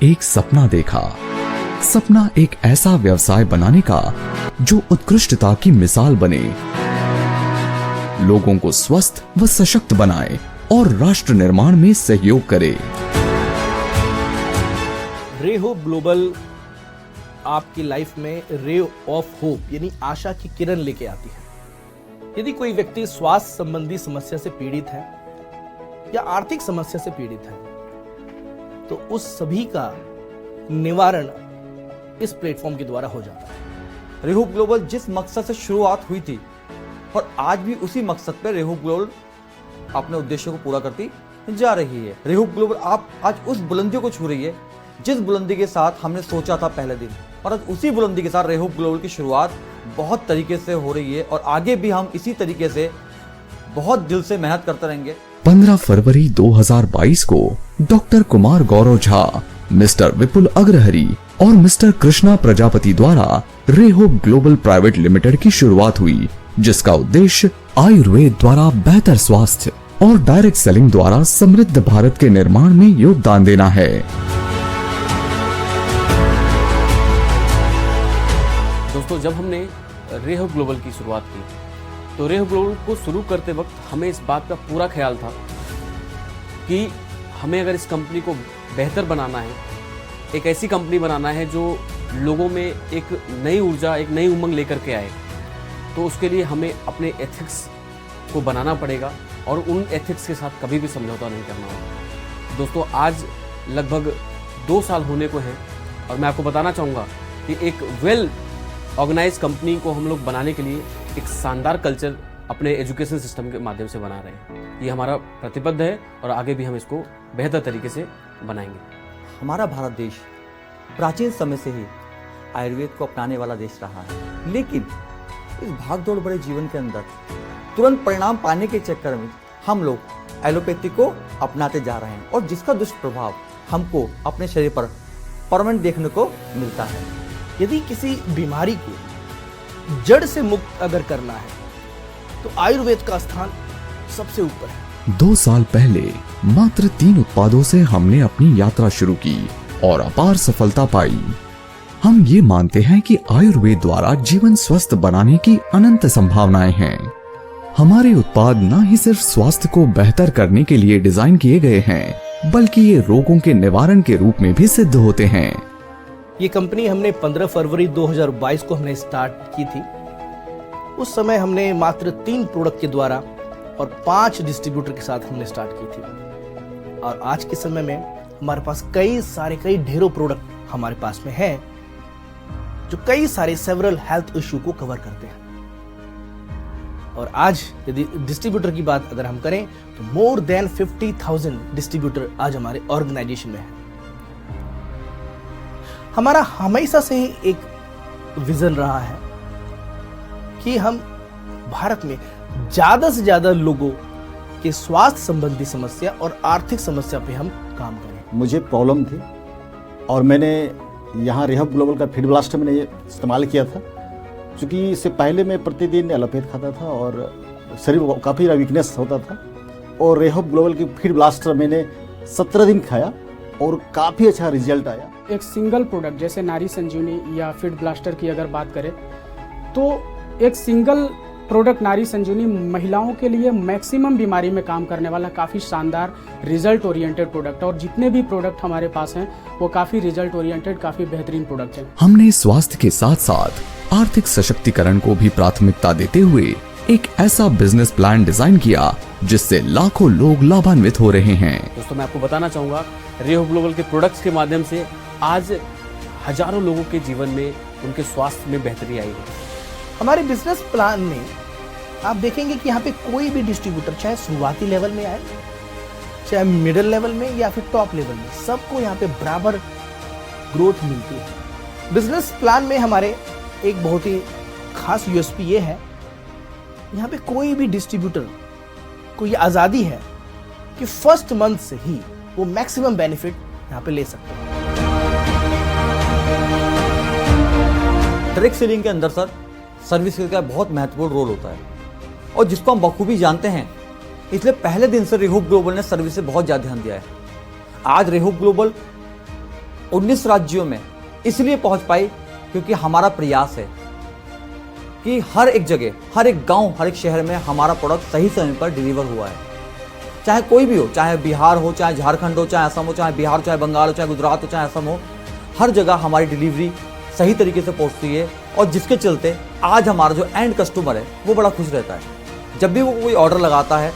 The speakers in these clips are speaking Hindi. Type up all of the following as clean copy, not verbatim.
एक सपना देखा। सपना एक ऐसा व्यवसाय बनाने का जो उत्कृष्टता की मिसाल बने, लोगों को स्वस्थ व सशक्त बनाए और राष्ट्र निर्माण में सहयोग करे। रे होप ग्लोबल आपकी लाइफ में रे ऑफ होप यानी आशा की किरण लेके आती है। यदि कोई व्यक्ति स्वास्थ्य संबंधी समस्या से पीड़ित है या आर्थिक समस्या से पीड़ित है तो उस सभी का निवारण इस प्लेटफॉर्म के द्वारा हो जाता है। रे होप ग्लोबल जिस मकसद से शुरुआत हुई थी और आज भी उसी मकसद पर रे होप ग्लोबल अपने उद्देश्यों को पूरा करती जा रही है। रे होप ग्लोबल आप आज उस बुलंदियों को छू रही है जिस बुलंदी के साथ हमने सोचा था पहले दिन, और आज उसी बुलंदी के साथ रे होप ग्लोबल की शुरुआत बहुत तरीके से हो रही है और आगे भी हम इसी तरीके से बहुत दिल से मेहनत करते रहेंगे। 15 फरवरी 2022 को डॉक्टर कुमार गौरव झा, मिस्टर विपुल अग्रहरि और मिस्टर कृष्णा प्रजापति द्वारा रे होप ग्लोबल प्राइवेट लिमिटेड की शुरुआत हुई, जिसका उद्देश्य आयुर्वेद द्वारा बेहतर स्वास्थ्य और डायरेक्ट सेलिंग द्वारा समृद्ध भारत के निर्माण में योगदान देना है। दोस्तों, जब हमने रे होप ग्लोबल की शुरुआत की तो रे होप ग्लोबल को शुरू करते वक्त हमें इस बात का पूरा ख्याल था कि हमें अगर इस कंपनी को बेहतर बनाना है, एक ऐसी कंपनी बनाना है जो लोगों में एक नई ऊर्जा, एक नई उमंग लेकर के आए, तो उसके लिए हमें अपने एथिक्स को बनाना पड़ेगा और उन एथिक्स के साथ कभी भी समझौता नहीं करना होगा। दोस्तों, आज लगभग 2 साल होने को हैं और मैं आपको बताना चाहूँगा कि एक वेल ऑर्गेनाइज कंपनी को हम लोग बनाने के लिए एक शानदार कल्चर अपने एजुकेशन सिस्टम के माध्यम से बना रहे हैं। ये हमारा प्रतिबद्ध है और आगे भी हम इसको बेहतर तरीके से बनाएंगे। हमारा भारत देश प्राचीन समय से ही आयुर्वेद को अपनाने वाला देश रहा है, लेकिन इस भागदौड़ भरे जीवन के अंदर तुरंत परिणाम पाने के चक्कर में हम लोग एलोपैथी को अपनाते जा रहे हैं और जिसका दुष्प्रभाव हमको अपने शरीर पर परमानेंट देखने को मिलता है। यदि किसी बीमारी को जड़ से मुक्त अगर करना है तो आयुर्वेद का स्थान सबसे ऊपर है। 2 साल पहले मात्र 3 उत्पादों से हमने अपनी यात्रा शुरू की और अपार सफलता पाई। हम ये मानते हैं कि आयुर्वेद द्वारा जीवन स्वस्थ बनाने की अनंत संभावनाएं हैं। हमारे उत्पाद न ही सिर्फ स्वास्थ्य को बेहतर करने के लिए डिजाइन किए गए हैं, बल्कि ये रोगों के निवारण के रूप में भी सिद्ध होते हैं। ये कंपनी हमने 15 फरवरी 2022 को हमने स्टार्ट की थी। उस समय हमने मात्र 3 प्रोडक्ट के द्वारा और 5 डिस्ट्रीब्यूटर के साथ हमने स्टार्ट की थी और आज के समय में हमारे पास कई ढेरों प्रोडक्ट हमारे पास में हैं जो कई सारे सेवरल हेल्थ इश्यू को कवर करते हैं। और आज यदि डिस्ट्रीब्यूटर की बात अगर हम करें तो मोर देन 50,000 डिस्ट्रीब्यूटर आज हमारे ऑर्गेनाइजेशन में है। हमारा हमेशा से ही एक विजन रहा है कि हम भारत में ज्यादा से ज्यादा लोगों के स्वास्थ्य संबंधी समस्या और आर्थिक समस्या पे हम काम करें। मुझे प्रॉब्लम थी और मैंने यहाँ रे होप ग्लोबल का फीड ब्लास्टर मैंने ये इस्तेमाल किया था, क्योंकि इससे पहले मैं प्रतिदिन एलोपैथ खाता था और शरीर को काफ़ी वीकनेस होता था। और रे होप ग्लोबल की फीड ब्लास्टर मैंने 17 दिन खाया और काफ़ी अच्छा रिजल्ट आया। एक सिंगल प्रोडक्ट जैसे नारी संजीवनी या फीड ब्लास्टर की अगर बात करें तो एक सिंगल प्रोडक्ट नारी संजीवनी महिलाओं के लिए मैक्सिमम बीमारी में काम करने वाला काफ़ी शानदार रिजल्ट ओरिएंटेड प्रोडक्ट, और जितने भी प्रोडक्ट हमारे पास हैं वो काफ़ी रिजल्ट ओरिएंटेड, काफ़ी बेहतरीन प्रोडक्ट हैं। हमने स्वास्थ्य के साथ साथ आर्थिक सशक्तिकरण को भी प्राथमिकता देते हुए एक ऐसा बिजनेस प्लान डिजाइन किया जिससे लाखों लोग लाभान्वित हो रहे हैं। दोस्तों, मैं आपको बताना चाहूँगा रे होप ग्लोबल के प्रोडक्ट्स के माध्यम से आज हजारों लोगों के जीवन में, उनके स्वास्थ्य में बेहतरी आई है। हमारे बिजनेस प्लान में आप देखेंगे कि यहाँ पे कोई भी डिस्ट्रीब्यूटर चाहे शुरुआती लेवल में आए, चाहे मिडिल लेवल में या फिर टॉप लेवल में, सबको यहाँ पे बराबर ग्रोथ मिलती है। बिजनेस प्लान में हमारे एक बहुत ही खास यूएसपी ये है, यहाँ पे कोई भी डिस्ट्रीब्यूटर को ये आज़ादी है कि फर्स्ट मंथ से ही वो मैक्सिमम बेनिफिट यहाँ पे ले सकते हैं। डायरेक्ट सेलिंग के अंदर सर सर्विस का बहुत महत्वपूर्ण रोल होता है और जिसको हम बखूबी जानते हैं, इसलिए पहले दिन से रे होप ग्लोबल ने सर्विस से बहुत ज़्यादा ध्यान दिया है। आज रे होप ग्लोबल 19 राज्यों में इसलिए पहुंच पाई क्योंकि हमारा प्रयास है कि हर एक जगह, हर एक गांव, हर एक शहर में हमारा प्रोडक्ट सही समय पर डिलीवर हुआ है। चाहे कोई भी हो, चाहे बिहार हो, चाहे झारखंड हो, चाहे असम हो, चाहे बिहार हो, चाहे बंगाल हो, चाहे गुजरात हो, चाहे असम हो, हर जगह हमारी डिलीवरी सही तरीके से पहुंचती है और जिसके चलते आज हमारा जो एंड कस्टमर है वो बड़ा खुश रहता है। जब भी वो कोई ऑर्डर लगाता है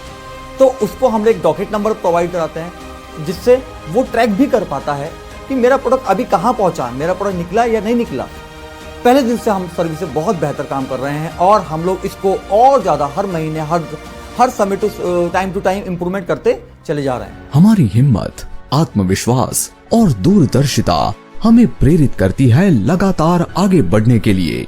तो उसको हम एक डॉकेट नंबर प्रोवाइड कराते हैं जिससे वो ट्रैक भी कर पाता है कि मेरा प्रोडक्ट अभी कहाँ पहुँचा, मेरा प्रोडक्ट निकला या नहीं निकला। पहले दिन से हम सर्विस से बहुत बेहतर काम कर रहे हैं और हम लोग इसको और ज़्यादा हर महीने, हर समय टाइम टू टाइम इम्प्रूवमेंट करते चले जा रहे हैं। हमारी हिम्मत, आत्मविश्वास और दूरदर्शिता हमें प्रेरित करती है लगातार आगे बढ़ने के लिए।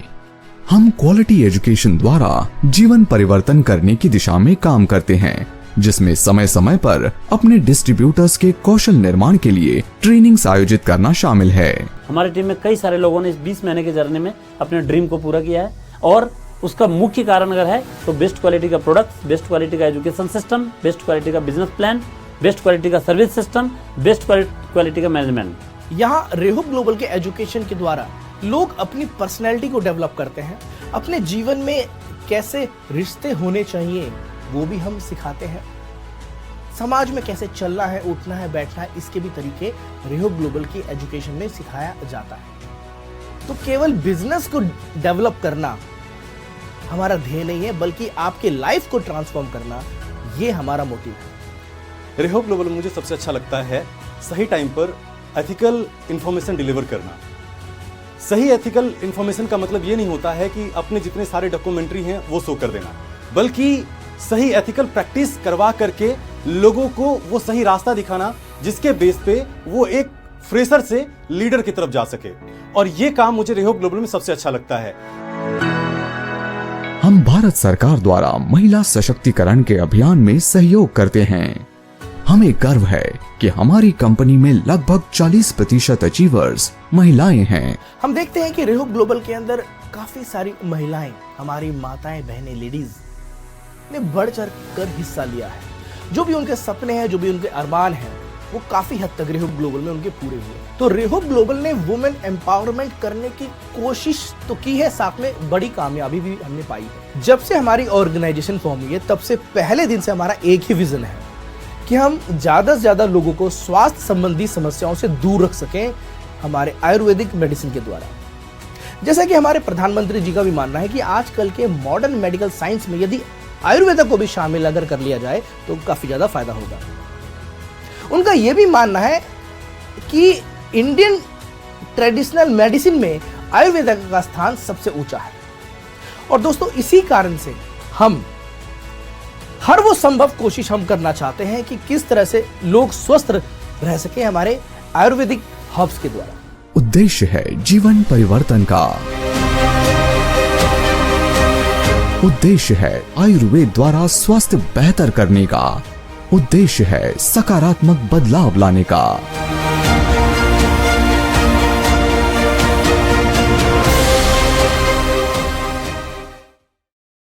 हम क्वालिटी एजुकेशन द्वारा जीवन परिवर्तन करने की दिशा में काम करते हैं, जिसमें समय समय पर अपने डिस्ट्रीब्यूटर्स के कौशल निर्माण के लिए ट्रेनिंग्स आयोजित करना शामिल है। हमारी टीम में कई सारे लोगों ने इस 20 महीने के जर्नी में अपने ड्रीम को पूरा किया है और उसका मुख्य कारण अगर है तो बेस्ट क्वालिटी का प्रोडक्ट, बेस्ट क्वालिटी का एजुकेशन सिस्टम, बेस्ट क्वालिटी का बिजनेस प्लान, बेस्ट क्वालिटी का सर्विस सिस्टम, बेस्ट क्वालिटी का मैनेजमेंट। यहाँ रेहोब ग्लोबल के एजुकेशन के द्वारा लोग अपनी पर्सनैलिटी को डेवलप करते हैं। अपने जीवन में कैसे रिश्ते होने चाहिए वो भी हम सिखाते हैं। समाज में कैसे चलना है, उठना है, बैठना है, इसके भी तरीके रेहोब ग्लोबल की एजुकेशन में सिखाया जाता है। तो केवल बिजनेस को डेवलप करना हमारा ध्येय नहीं है, बल्कि आपके लाइफ को ट्रांसफॉर्म करना ये हमारा मोटिव है। रेहोब ग्लोबल मुझे सबसे अच्छा लगता है सही टाइम पर एथिकल इंफॉर्मेशन डिलीवर करना। सही एथिकल इंफॉर्मेशन का मतलब ये नहीं होता है कि अपने जितने सारे डॉक्यूमेंट्री हैं वो शो कर देना, बल्कि सही एथिकल प्रैक्टिस करवा करके लोगों को वो सही रास्ता दिखाना जिसके बेस पे वो एक फ्रेशर से लीडर की तरफ जा सके। और ये काम मुझे रेहोब ग्लोबल में सबसे अच्छा लगता है। हम भारत सरकार द्वारा महिला सशक्तिकरण के अभियान में सहयोग करते हैं। हमें गर्व है कि हमारी कंपनी में लगभग 40% अचीवर्स महिलाएं हैं। हम देखते हैं कि रेहोब ग्लोबल के अंदर काफी सारी महिलाएं, हमारी माताएं, बहनें, लेडीज ने बढ़ चढ़ कर हिस्सा लिया है। जो भी उनके सपने हैं, जो भी उनके अरमान हैं, वो काफी हद तक रेहोब ग्लोबल में उनके पूरे हुए। तो रेहोब ग्लोबल ने वुमेन एम्पावरमेंट करने की कोशिश तो की है, साथ में बड़ी कामयाबी भी हमने पाई है। जब से हमारी ऑर्गेनाइजेशन फॉर्म हुई है तब से पहले दिन से हमारा एक ही विजन है कि हम ज्यादा से ज्यादा लोगों को स्वास्थ्य संबंधी समस्याओं से दूर रख सकें हमारे आयुर्वेदिक मेडिसिन के द्वारा। जैसा कि हमारे प्रधानमंत्री जी का भी मानना है कि आजकल के मॉडर्न मेडिकल साइंस में यदि आयुर्वेद को भी शामिल अगर कर लिया जाए तो काफी ज्यादा फायदा होगा। उनका यह भी मानना है कि इंडियन ट्रेडिशनल मेडिसिन में आयुर्वेद का स्थान सबसे ऊंचा है। और दोस्तों, इसी कारण से हम हर वो संभव कोशिश हम करना चाहते हैं कि किस तरह से लोग स्वस्थ रह सके हमारे आयुर्वेदिक हर्ब्स के द्वारा। उद्देश्य है जीवन परिवर्तन का। उद्देश्य है आयुर्वेद द्वारा स्वास्थ्य बेहतर करने का। उद्देश्य है सकारात्मक बदलाव लाने का।